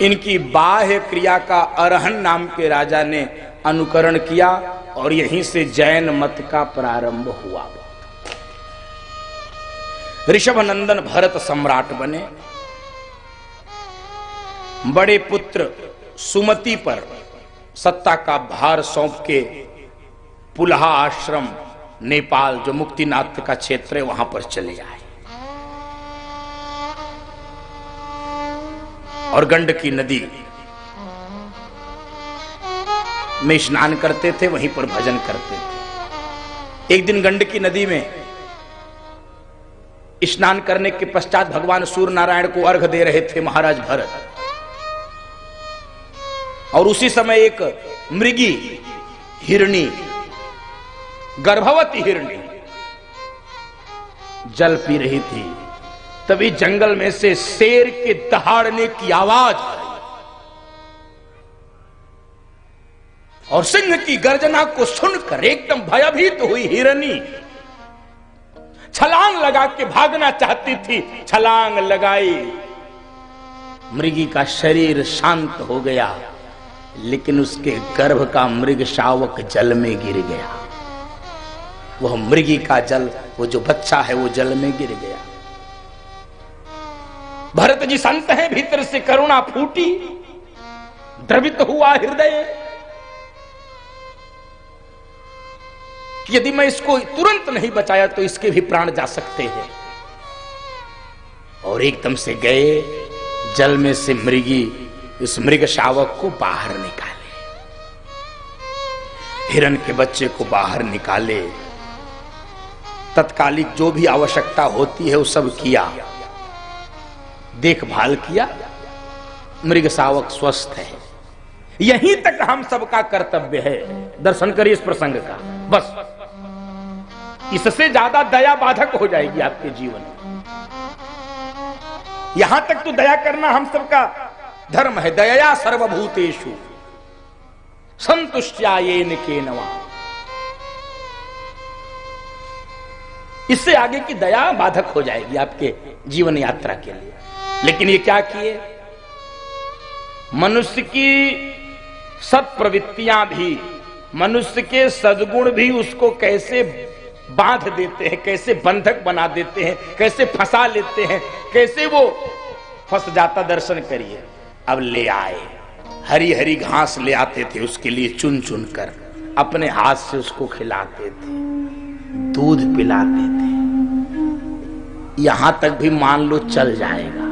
इनकी बाह्य क्रिया का अरहन नाम के राजा ने अनुकरण किया और यहीं से जैन मत का प्रारंभ हुआ। ऋषभनंदन भरत सम्राट बने। बड़े पुत्र सुमति पर सत्ता का भार सौंप के पुलहा आश्रम नेपाल, जो मुक्तिनाथ का क्षेत्र है, वहां पर चले आए और गंडकी नदी में स्नान करते थे, वहीं पर भजन करते थे। एक दिन गंडकी नदी में स्नान करने के पश्चात भगवान सूर्य नारायण को अर्घ दे रहे थे महाराज भरत, और उसी समय एक मृगी हिरणी, गर्भवती हिरणी जल पी रही थी। तभी जंगल में से शेर के दहाड़ने की आवाज आई और सिंह की गर्जना को सुनकर एकदम भयभीत हुई हिरणी छलांग लगा के भागना चाहती थी। छलांग लगाई, मृगी का शरीर शांत हो गया, लेकिन उसके गर्भ का मृग शावक जल में गिर गया। वह मृगी का जल, वो जो बच्चा है, वो जल में गिर गया। भरत जी संत हैं, भीतर से करुणा फूटी, द्रवित हुआ हृदय कि यदि मैं इसको तुरंत नहीं बचाया तो इसके भी प्राण जा सकते हैं। और एकदम से गए, जल में से मृगी इस मृग शावक को बाहर निकाले, हिरण के बच्चे को बाहर निकाले, तत्कालिक जो भी आवश्यकता होती है वो सब किया, देखभाल किया। मृग शावक स्वस्थ है। यहीं तक हम सबका कर्तव्य है। दर्शन करिए इस प्रसंग का, बस इससे ज्यादा दया बाधक हो जाएगी आपके जीवन में। यहां तक तो दया करना हम सबका धर्म है। दया सर्वभूतेषु संतुष्टया येन केनवा। इससे आगे की दया बाधक हो जाएगी आपके जीवन यात्रा के लिए। लेकिन ये क्या किए, मनुष्य की सत्प्रवृत्तियां भी, मनुष्य के सद्गुण भी उसको कैसे बांध देते हैं, कैसे बंधक बना देते हैं, कैसे फंसा लेते हैं, कैसे वो फंस जाता। दर्शन करिए। अब ले आए, हरी हरी घास ले आते थे, उसके लिए चुन चुन कर अपने हाथ से उसको खिलाते थे, दूध पिलाते थे। यहां तक भी मान लो चल जाएगा,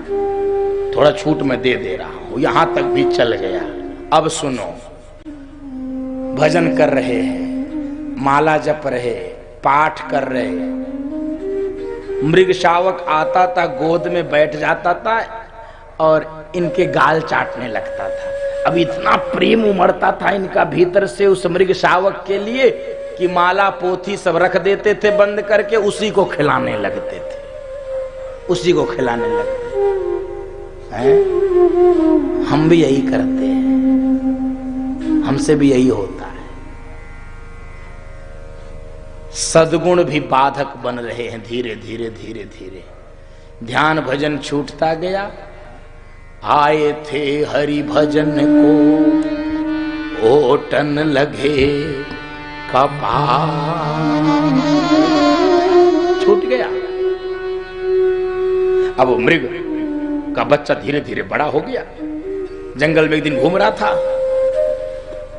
थोड़ा छूट मैं दे रहा हूं, यहां तक भी चल गया। अब सुनो, भजन कर रहे हैं, माला जप रहे, पाठ कर रहे, मृग शावक आता था, गोद में बैठ जाता था और इनके गाल चाटने लगता था। अब इतना प्रेम उमड़ता था इनका भीतर से उस मृग शावक के लिए कि माला पोथी सब रख देते थे बंद करके, उसी को खिलाने लगते थे, उसी को खिलाने लगते हैं। हम भी यही करते हैं, हमसे भी यही होता है। सद्गुण भी बाधक बन रहे हैं धीरे धीरे धीरे धीरे। ध्यान भजन छूटता गया। आए थे हरि भजन को ओटन लगे कपाल, छूट गया। अब वो मृग का बच्चा धीरे धीरे बड़ा हो गया। जंगल में एक दिन घूम रहा था,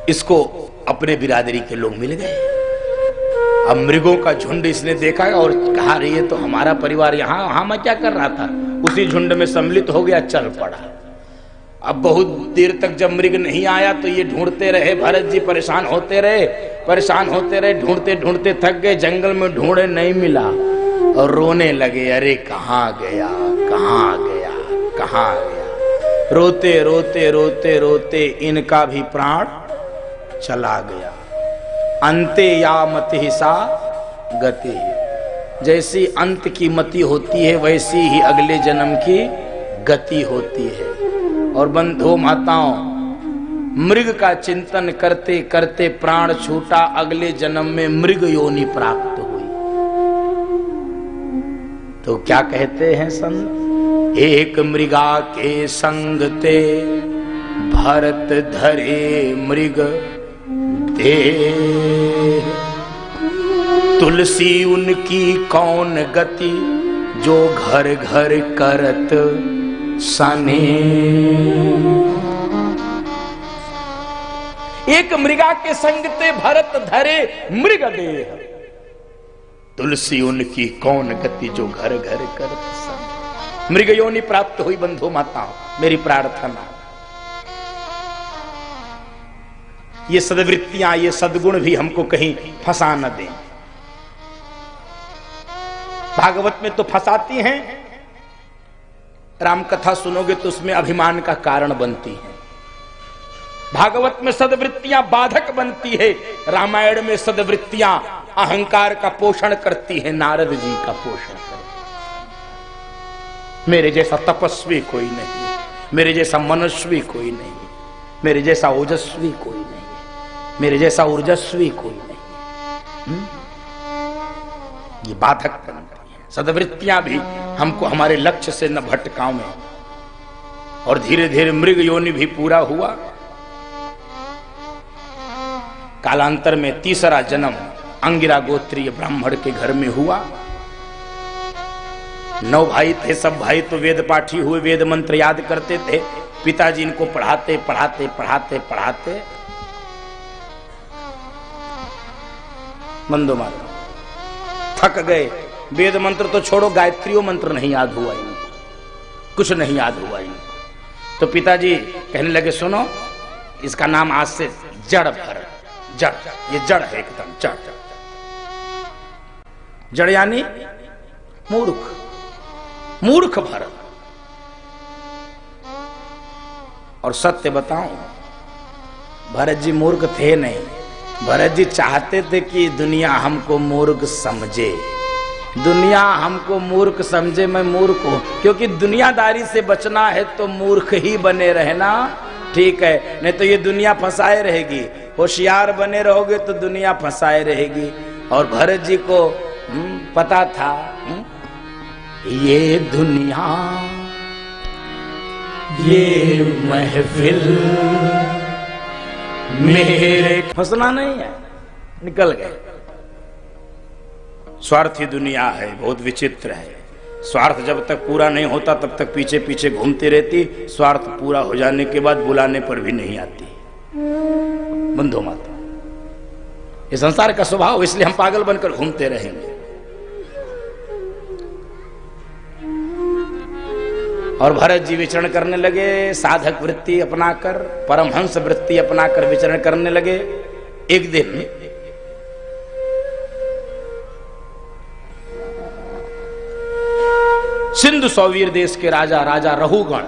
इसको अपने बिरादरी के लोग मिल गए। अब मृगों का झुंड इसने देखा और कहा, रही है तो हमारा परिवार यहाँ मैं क्या कर रहा था। उसी झुंड में सम्मिलित हो गया, चल पड़ा। अब बहुत देर तक जब मृग नहीं आया तो ये ढूंढते रहे, भरत जी परेशान होते रहे, ढूंढते ढूंढते थक गए, जंगल में ढूंढे, नहीं मिला और रोने लगे, अरे कहाँ गया, कहाँ गया, कहाँ गया। रोते रोते रोते रोते इनका भी प्राण चला गया। अंते या मति सा गति, जैसी अंत की मति होती है वैसी ही अगले जन्म की गति होती है। और बंधु माताओं, मृग का चिंतन करते करते प्राण छूटा, अगले जन्म में मृग योनि प्राप्त हुई। तो क्या कहते हैं संत, एक मृगा के संग ते भरत धरे मृग देह, तुलसी उनकी कौन गति, जो घर घर करत सने। एक मृगा के संग ते भरत धरे मृग देह, तुलसी उनकी कौन गति, जो घर घर करत सने। मृग योनि प्राप्त हुई बंधु माता, मेरी प्रार्थना ये सद्वृत्तियां, ये सद्गुण भी हमको कहीं फंसा न दें। भागवत में तो फंसाती हैं, राम कथा सुनोगे तो उसमें अभिमान का कारण बनती है। भागवत में सद्वृत्तियां बाधक बनती है, रामायण में सद्वृत्तियां अहंकार का पोषण करती है, नारद जी का पोषण करती है। मेरे जैसा तपस्वी कोई नहीं, मेरे जैसा मनस्वी कोई नहीं, मेरे जैसा ओजस्वी कोई नहीं, मेरे जैसा ऊर्जस्वी कोई नहीं। ये बाधक बनती है। सद्वृत्तियां भी हमको हमारे लक्ष्य से न भटकावें। और धीरे धीरे मृग योनि भी पूरा हुआ। कालांतर में तीसरा जन्म अंगिरा गोत्रीय ब्राह्मण के घर में हुआ। 9 भाई थे, सब भाई तो वेद पाठी हुए, वेद मंत्र याद करते थे। पिताजी इनको पढ़ाते पढ़ाते पढ़ाते पढ़ाते बंदो माता थक गए। वेद मंत्र तो छोड़ो, गायत्री मंत्र नहीं याद हुआ इनको, कुछ नहीं याद हुआ इनको। तो पिताजी कहने लगे, सुनो इसका नाम आज से जड़ भरत, जड़, ये जड़ है एकदम जड़। जड़ यानी मूर्ख, मूर्ख भरत। और सत्य बताऊं, भरत जी मूर्ख थे नहीं। भरत जी चाहते थे कि दुनिया हमको मूर्ख समझे, दुनिया हमको मूर्ख समझे, मैं मूर्ख हूं। क्योंकि दुनियादारी से बचना है तो मूर्ख ही बने रहना ठीक है, नहीं तो ये दुनिया फंसाए रहेगी। होशियार बने रहोगे तो दुनिया फंसाए रहेगी। और भरत जी को पता था ये दुनिया, ये महफिल मेरे, फंसना नहीं है, निकल गए। स्वार्थी दुनिया है, बहुत विचित्र है। स्वार्थ जब तक पूरा नहीं होता तब तक पीछे पीछे घूमती रहती, स्वार्थ पूरा हो जाने के बाद बुलाने पर भी नहीं आती। बंधु माता, ये संसार का स्वभाव, इसलिए हम पागल बनकर घूमते रहेंगे। और भरत जी विचरण करने लगे, साधक वृत्ति अपनाकर, परमहंस वृत्ति अपनाकर विचरण करने लगे। एक दिन सिंधु सौवीर देश के राजा रहुगण